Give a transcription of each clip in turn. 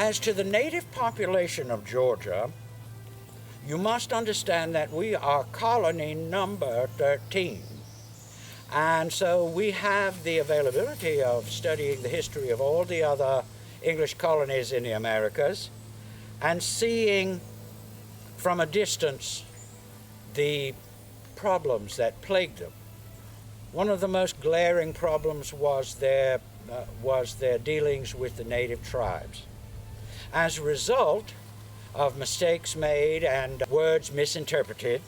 As to the native population of Georgia, you must understand that we are colony number 13. And so we have the availability of studying the history of all the other English colonies in the Americas and seeing from a distance the problems that plagued them. One of the most glaring problems was their dealings with the native tribes. As a result of mistakes made and words misinterpreted,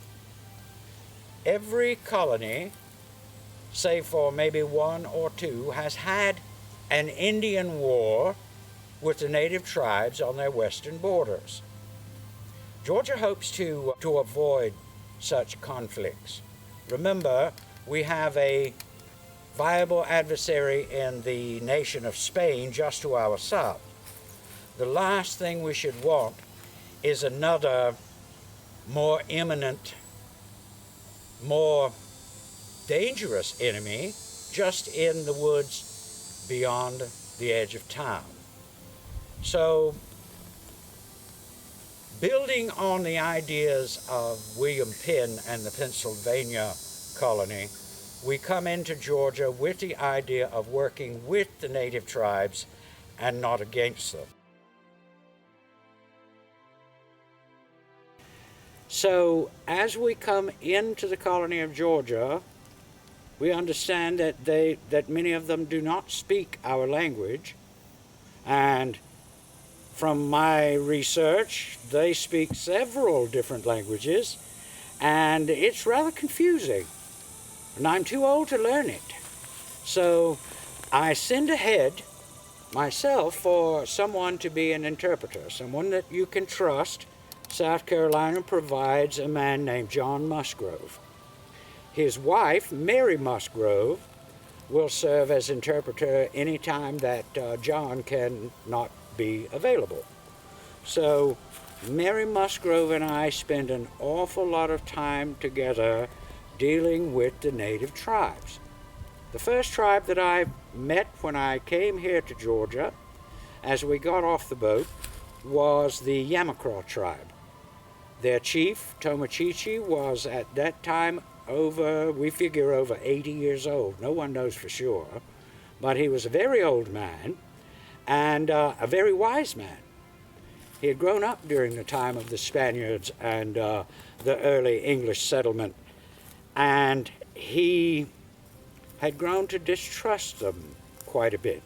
every colony, save for maybe one or two, has had an Indian war with the native tribes on their western borders. Georgia hopes to avoid such conflicts. Remember, we have a viable adversary in the nation of Spain just to our south. The last thing we should want is another more imminent, more dangerous enemy just in the woods beyond the edge of town. So, building on the ideas of William Penn and the Pennsylvania colony, we come into Georgia with the idea of working with the native tribes and not against them. So as we come into the colony of Georgia, we understand that many of them do not speak our language, and from my research, they speak several different languages, and it's rather confusing, and I'm too old to learn it. So I send ahead myself for someone to be an interpreter, someone that you can trust. South Carolina provides a man named John Musgrove. His wife, Mary Musgrove, will serve as interpreter anytime that John cannot be available. So Mary Musgrove and I spend an awful lot of time together dealing with the native tribes. The first tribe that I met when I came here to Georgia, as we got off the boat, was the Yamacraw tribe. Their chief, Tomochichi, was at that time we figure over 80 years old. No one knows for sure, but he was a very old man and a very wise man. He had grown up during the time of the Spaniards and the early English settlement, and he had grown to distrust them quite a bit.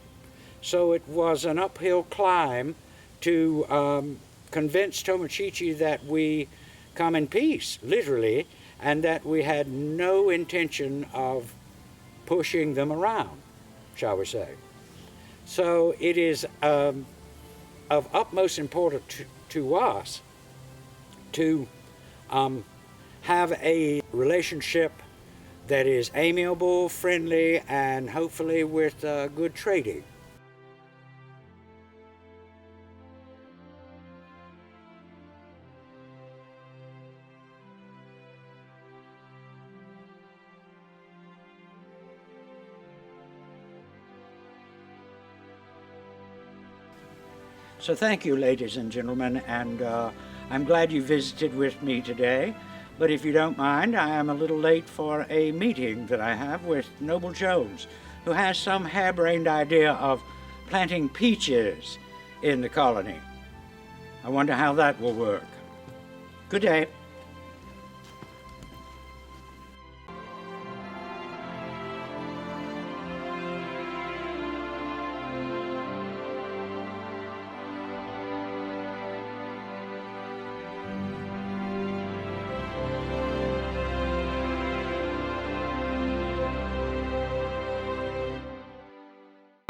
So it was an uphill climb to convince Tomochichi that we come in peace, literally, and that we had no intention of pushing them around, shall we say. So it is of utmost importance to us to have a relationship that is amiable, friendly, and hopefully with good trading. So thank you, ladies and gentlemen, and I'm glad you visited with me today. But if you don't mind, I am a little late for a meeting that I have with Noble Jones, who has some harebrained idea of planting peaches in the colony. I wonder how that will work. Good day.